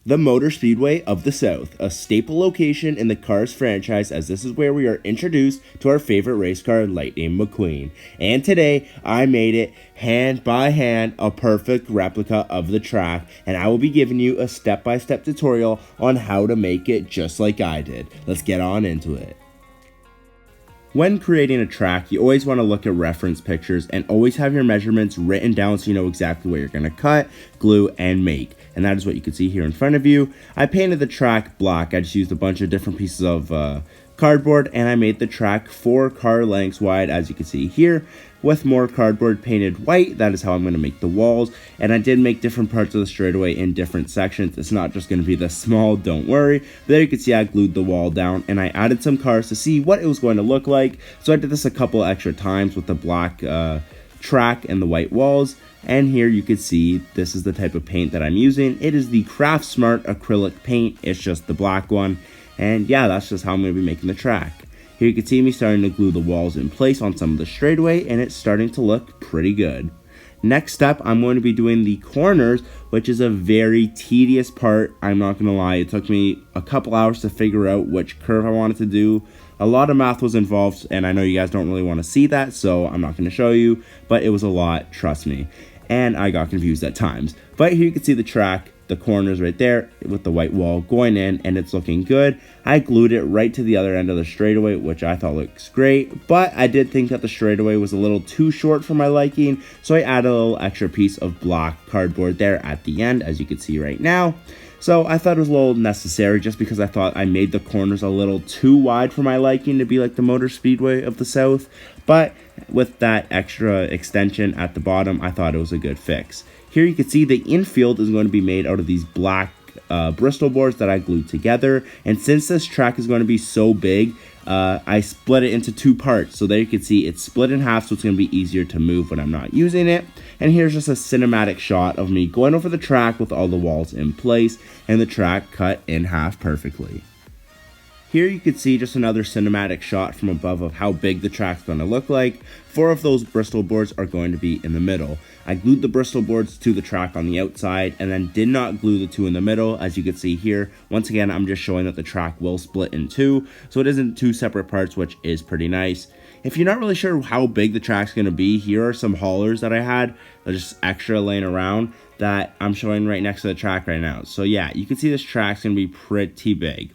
The Motor Speedway of the South, a staple location in the Cars franchise, as this is where we are introduced to our favorite race car, Lightning McQueen. And today, I made it hand by hand a perfect replica of the track, and I will be giving you a step-by-step tutorial on how to make it just like I did. Let's get on into it. When creating a track, you always want to look at reference pictures and always have your measurements written down so you know exactly what you're going to cut, glue, and make. And that is what you can see here in front of you. I painted the track black. I just used a bunch of different pieces of cardboard, and I made the track 4 car lengths wide, as you can see here, with more cardboard painted white. That is how I'm going to make the walls. And I did make different parts of the straightaway in different sections. It's not just going to be this small, don't worry. But there you can see I glued the wall down, and I added some cars to see what it was going to look like. So I did this a couple extra times with the black track and the white walls. And here you can see this is the type of paint that I'm using. It is the Craft Smart acrylic paint. It's just the black one. And yeah, that's just how I'm going to be making the track. Here you can see me starting to glue the walls in place on some of the straightaway, and it's starting to look pretty good. Next up, I'm going to be doing the corners, which is a very tedious part. I'm not going to lie, it took me a couple hours to figure out which curve I wanted to do. A lot of math was involved, and I know you guys don't really want to see that, so I'm not going to show you, but it was a lot, trust me. And I got confused at times. But here you can see the track, the corners right there with the white wall going in, and it's looking good. I glued it right to the other end of the straightaway, which I thought looks great, but I did think that the straightaway was a little too short for my liking, so I added a little extra piece of black cardboard there at the end, as you can see right now. So I thought it was a little necessary just because I thought I made the corners a little too wide for my liking to be like the Motor Speedway of the South, but with that extra extension at the bottom, I thought it was a good fix. Here you can see the infield is going to be made out of these black Bristol boards that I glued together. And since this track is going to be so big, I split it into 2 parts. So there you can see it's split in half, so it's going to be easier to move when I'm not using it. And here's just a cinematic shot of me going over the track with all the walls in place and the track cut in half perfectly. Here you can see just another cinematic shot from above of how big the track's going to look like. 4 of those Bristol boards are going to be in the middle. I glued the Bristol boards to the track on the outside and then did not glue the 2 in the middle, as you can see here. Once again, I'm just showing that the track will split in 2, so it isn't 2 separate parts, which is pretty nice. If you're not really sure how big the track's going to be, here are some haulers that I had. They're just extra laying around that I'm showing right next to the track right now. So yeah, you can see this track's going to be pretty big.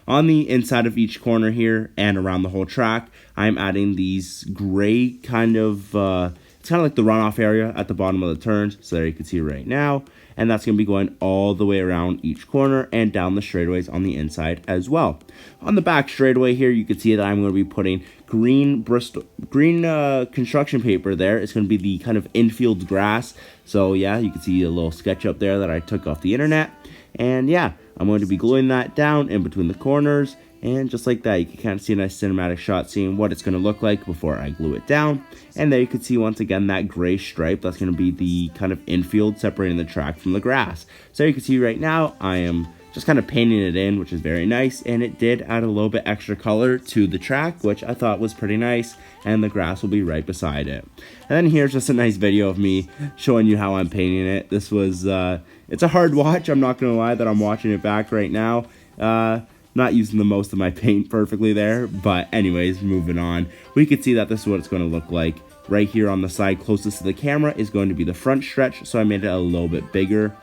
On the inside of each corner here and around the whole track, I'm adding these gray kind of, it's kind of like the runoff area at the bottom of the turns. So there you can see right now. And that's going to be going all the way around each corner and down the straightaways on the inside as well. On the back straightaway here, you can see that I'm going to be putting green construction paper there. It's going to be the kind of infield grass. So yeah, you can see a little sketch up there that I took off the internet. And yeah, I'm going to be gluing that down in between the corners, and just like that, you can kind of see a nice cinematic shot seeing what it's going to look like before I glue it down. And there you can see once again that gray stripe, that's going to be the kind of infield separating the track from the grass. So you can see right now, I am just kind of painting it in, which is very nice, and it did add a little bit extra color to the track, which I thought was pretty nice, and the grass will be right beside it. And then here's just a nice video of me showing you how I'm painting it. This was, it's a hard watch, I'm not going to lie that I'm watching it back right now. Not using the most of my paint perfectly there, but anyways, moving on. We can see that this is what it's going to look like. Right here on the side closest to the camera is going to be the front stretch, so I made it a little bit bigger.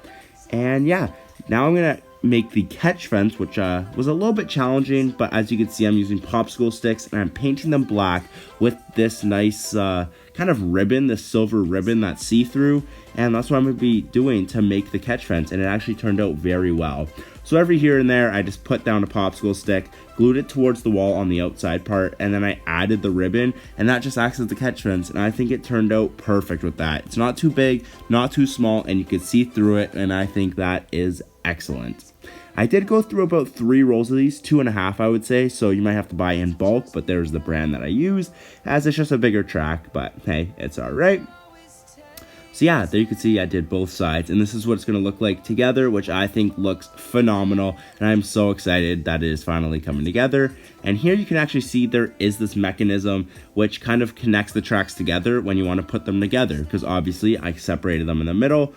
And yeah, now I'm going to make the catch fence, which was a little bit challenging, but as you can see, I'm using popsicle sticks and I'm painting them black with this nice kind of ribbon, this silver ribbon that's see-through, and that's what I'm going to be doing to make the catch fence, and it actually turned out very well. So every here and there, I just put down a popsicle stick, glued it towards the wall on the outside part, and then I added the ribbon, and that just acts as the catch fence, and I think it turned out perfect with that. It's not too big, not too small, and you can see through it, and I think that is excellent. I did go through about 3 rolls of these, 2.5 I would say, so you might have to buy in bulk, but there's the brand that I use, as it's just a bigger track, but hey, it's alright. So yeah, there you can see I did both sides, and this is what it's going to look like together, which I think looks phenomenal, and I'm so excited that it is finally coming together. And here you can actually see there is this mechanism which kind of connects the tracks together when you want to put them together, because obviously I separated them in the middle,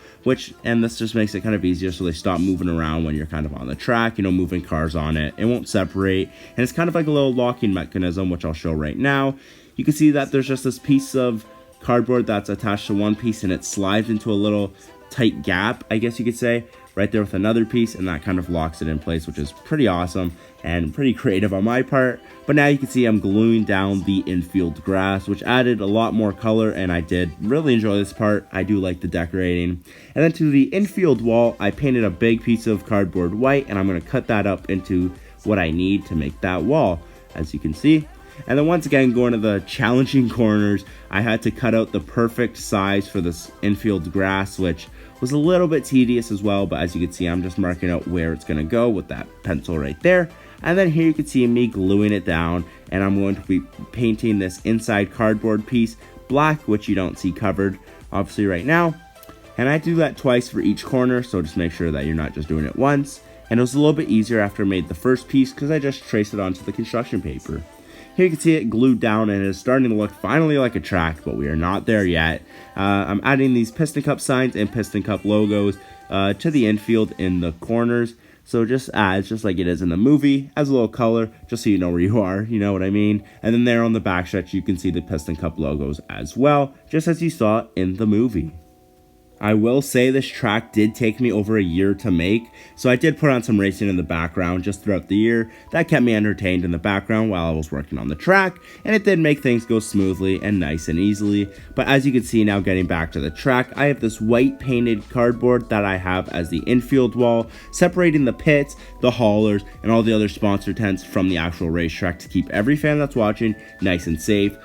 and this just makes it kind of easier so they stop moving around when you're kind of on the track, moving cars on it. It won't separate, and it's kind of like a little locking mechanism, which I'll show right now. You can see that there's just this piece of cardboard that's attached to one piece, and it slides into a little tight gap, I guess you could say, right there with another piece, and that kind of locks it in place, which is pretty awesome and pretty creative on my part. But now you can see I'm gluing down the infield grass, which added a lot more color, and I did really enjoy this part. I do like the decorating. And then to the infield wall, I painted a big piece of cardboard white, and I'm going to cut that up into what I need to make that wall, as you can see. And then once again, going to the challenging corners, I had to cut out the perfect size for this infield grass, which was a little bit tedious as well. But as you can see, I'm just marking out where it's going to go with that pencil right there. And then here you can see me gluing it down, and I'm going to be painting this inside cardboard piece black, which you don't see covered obviously right now. And I do that twice for each corner, so just make sure that you're not just doing it once. And it was a little bit easier after I made the first piece because I just traced it onto the construction paper. Here you can see it glued down, and it's starting to look finally like a track, but we are not there yet. I'm adding these Piston Cup signs and Piston Cup logos to the infield in the corners. So just adds, just like it is in the movie, adds a little color, just so you know where you are, you know what I mean? And then there on the backstretch, you can see the Piston Cup logos as well, just as you saw in the movie. I will say this track did take me over a year to make, so I did put on some racing in the background just throughout the year. That kept me entertained in the background while I was working on the track, and it did make things go smoothly and nice and easily. But as you can see now, getting back to the track, I have this white painted cardboard that I have as the infield wall, separating the pits, the haulers, and all the other sponsor tents from the actual racetrack to keep every fan that's watching nice and safe.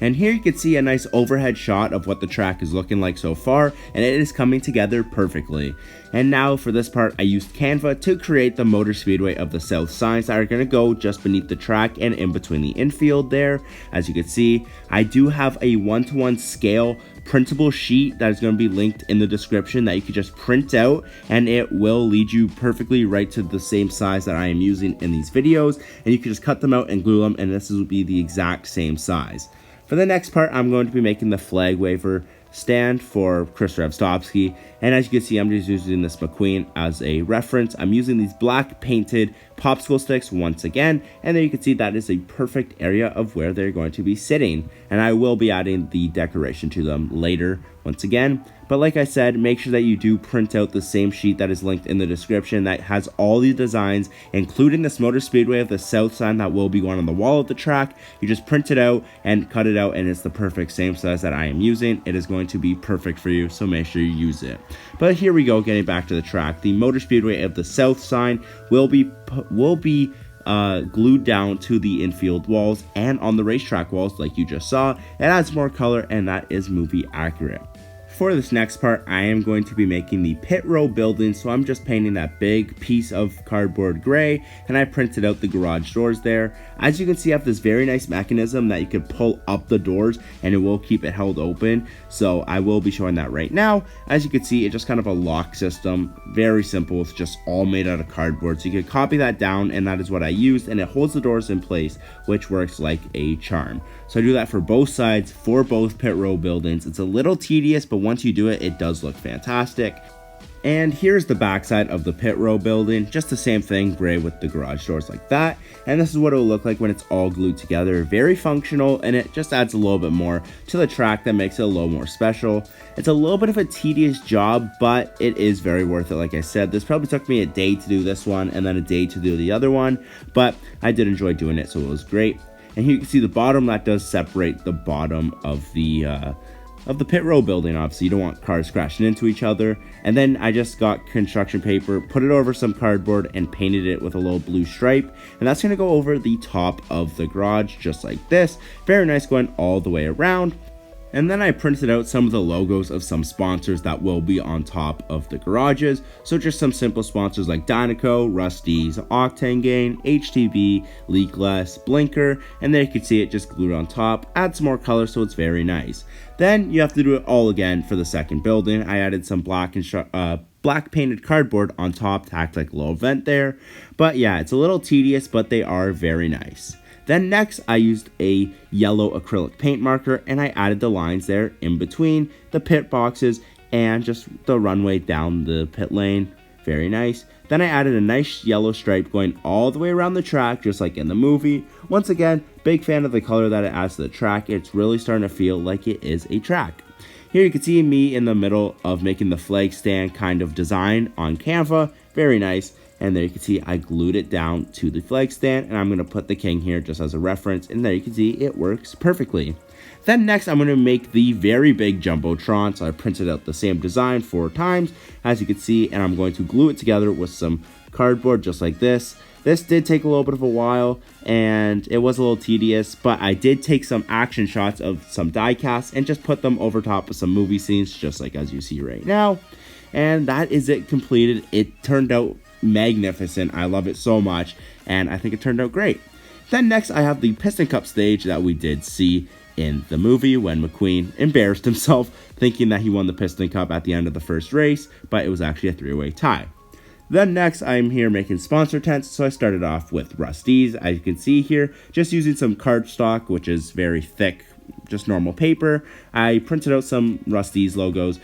And here you can see a nice overhead shot of what the track is looking like so far, and it is coming together perfectly. And now for this part, I used Canva to create the Motor Speedway of the South signs that are going to go just beneath the track and in between the infield there. As you can see, I do have a 1-to-1 scale printable sheet that is going to be linked in the description that you can just print out, and it will lead you perfectly right to the same size that I am using in these videos, and you can just cut them out and glue them, and this will be the exact same size. For the next part, I'm going to be making the flag waver stand for Chris Revstovsky, and as you can see, I'm just using this McQueen as a reference. I'm using these black painted popsicle sticks once again, and there you can see that is a perfect area of where they're going to be sitting, and I will be adding the decoration to them later once again. But like I said, make sure that you do print out the same sheet that is linked in the description that has all the designs, including this Motor Speedway of the South sign that will be going on the wall of the track. You just print it out and cut it out, and it's the perfect same size that I am using. It is going to be perfect for you, so make sure you use it. But here we go, getting back to the track. The Motor Speedway of the South sign will be glued down to the infield walls and on the racetrack walls like you just saw. It adds more color, and that is movie accurate. For this next part, I am going to be making the pit row building, so I'm just painting that big piece of cardboard gray, and I printed out the garage doors there. As you can see, I have this very nice mechanism that you can pull up the doors, and it will keep it held open, so I will be showing that right now. As you can see, it's just kind of a lock system, very simple. It's just all made out of cardboard, so you can copy that down, and that is what I used, and it holds the doors in place, which works like a charm. So I do that for both sides, for both pit row buildings. It's a little tedious, but once you do it, it does look fantastic. And here's the backside of the pit row building, just the same thing, gray with the garage doors like that. And this is what it will look like when it's all glued together. Very functional, and it just adds a little bit more to the track that makes it a little more special. It's a little bit of a tedious job, but it is very worth it. Like I said, this probably took me a day to do this one and then a day to do the other one, but I did enjoy doing it, so it was great. And here you can see the bottom, that does separate the bottom of the pit row building. Obviously, you don't want cars crashing into each other. And then I just got construction paper, put it over some cardboard, and painted it with a little blue stripe. And that's going to go over the top of the garage, just like this. Very nice, going all the way around. And then I printed out some of the logos of some sponsors that will be on top of the garages. So just some simple sponsors like Dynaco, Rusty's, Octane Gain, HTB, Leakless, Blinker, and there you can see it just glued on top. Add some more color so it's very nice. Then you have to do it all again for the second building. I added some black painted cardboard on top to act like a little vent there. But yeah, it's a little tedious, but they are very nice. Then next, I used a yellow acrylic paint marker and I added the lines there in between the pit boxes and just the runway down the pit lane. Very nice. Then I added a nice yellow stripe going all the way around the track, just like in the movie. Once again, big fan of the color that it adds to the track. It's really starting to feel like it is a track. Here you can see me in the middle of making the flag stand kind of design on Canva. Very nice. And there you can see I glued it down to the flag stand, and I'm going to put the king here just as a reference, and there you can see it works perfectly. Then next I'm going to make the very big Jumbotron, so I printed out the same design 4 times, as you can see, and I'm going to glue it together with some cardboard just like this. This did take a little bit of a while, and it was a little tedious, but I did take some action shots of some die casts and just put them over top of some movie scenes, just like as you see right now. And that is it completed. It turned out magnificent. I love it so much, and I think it turned out great. Then next I have the Piston Cup stage that we did see in the movie when McQueen embarrassed himself thinking that he won the Piston Cup at the end of the first race, but it was actually a 3-way tie. Then next I'm here making sponsor tents, so I started off with Rusty's, as you can see here, just using some cardstock, which is very thick, just normal paper. I printed out some Rusty's logos,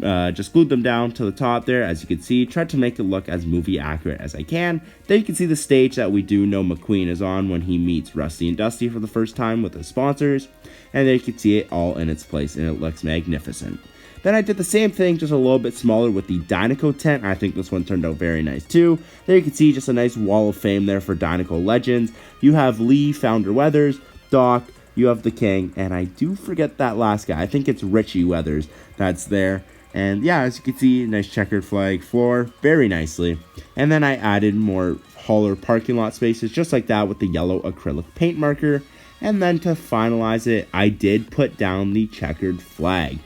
just glued them down to the top there, as you can see. Tried to make it look as movie accurate as I can. There you can see the stage that we do know McQueen is on when he meets Rusty and Dusty for the first time with his sponsors, and there you can see it all in its place, and it looks magnificent. Then I did the same thing, just a little bit smaller with the Dynaco tent. I think this one turned out very nice too. There you can see just a nice wall of fame there for Dynaco legends. You have Lee, Founder Weathers, Doc, you have the King, and I do forget that last guy. I think it's Richie Weathers that's there. And yeah, as you can see, nice checkered flag floor, very nicely. And then I added more hauler parking lot spaces, just like that with the yellow acrylic paint marker. And then to finalize it, I did put down the checkered flag.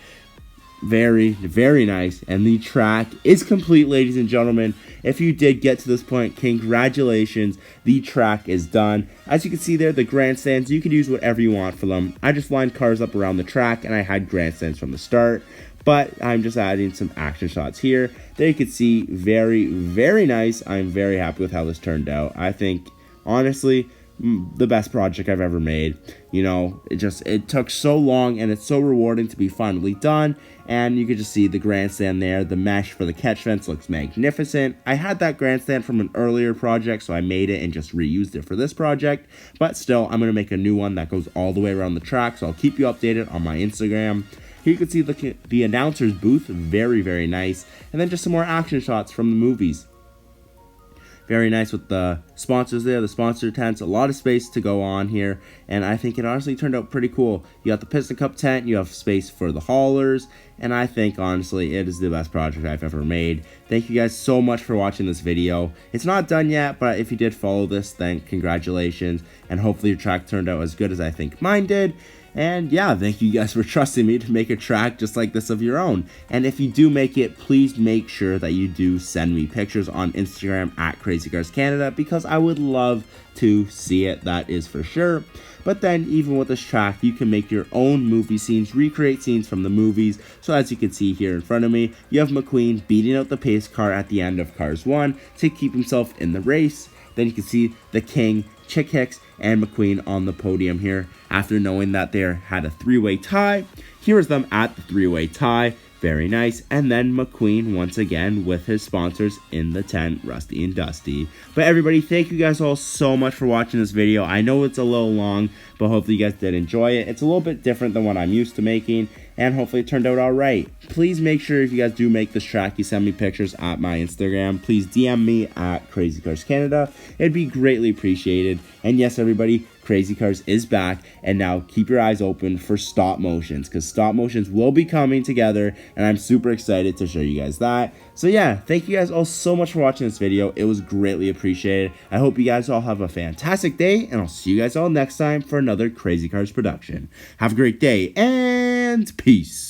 Very, very nice. And the track is complete, ladies and gentlemen. If you did get to this point, congratulations. The track is done. As you can see there, the grandstands, you can use whatever you want for them. I just lined cars up around the track, and I had grandstands from the start. But I'm just adding some action shots here. There you can see, very, very nice. I'm very happy with how this turned out. I think, honestly, the best project I've ever made. You know, it took so long, and it's so rewarding to be finally done. And you can just see the grandstand there. The mesh for the catch fence looks magnificent. I had that grandstand from an earlier project, so I made it and just reused it for this project. But still, I'm going to make a new one that goes all the way around the track, so I'll keep you updated on my Instagram. Here you can see the announcer's booth, very, very nice. And then just some more action shots from the movies. Very nice with the sponsors there, the sponsor tents, a lot of space to go on here, and I think it honestly turned out pretty cool. You got the Piston Cup tent, you have space for the haulers, and I think honestly it is the best project I've ever made. Thank you guys so much for watching this video. It's not done yet, but if you did follow this, then congratulations, and hopefully your track turned out as good as I think mine did. And yeah, thank you guys for trusting me to make a track just like this of your own. And if you do make it, please make sure that you do send me pictures on Instagram at CrazyCarsCanada, because I would love to see it, that is for sure. But then even with this track, you can make your own movie scenes, recreate scenes from the movies. So as you can see here in front of me, you have McQueen beating out the pace car at the end of Cars 1 to keep himself in the race. Then you can see the King, Chick Hicks, and McQueen on the podium here after knowing that they had a 3-way tie. Here's them at the 3-way tie. Very nice. And then McQueen once again with his sponsors in the tent, Rusty and Dusty. But everybody, thank you guys all so much for watching this video. I know it's a little long, but hopefully you guys did enjoy it. It's a little bit different than what I'm used to making, and hopefully it turned out alright. Please make sure if you guys do make this track, you send me pictures at my Instagram. Please DM me at CrazyCarsCanada. It'd be greatly appreciated. And yes, everybody, Crazy Cars is back, and now keep your eyes open for stop motions, because stop motions will be coming together, and I'm super excited to show you guys that. So yeah, thank you guys all so much for watching this video. It was greatly appreciated. I hope you guys all have a fantastic day, and I'll see you guys all next time for another Crazy Cars production. Have a great day, and and peace.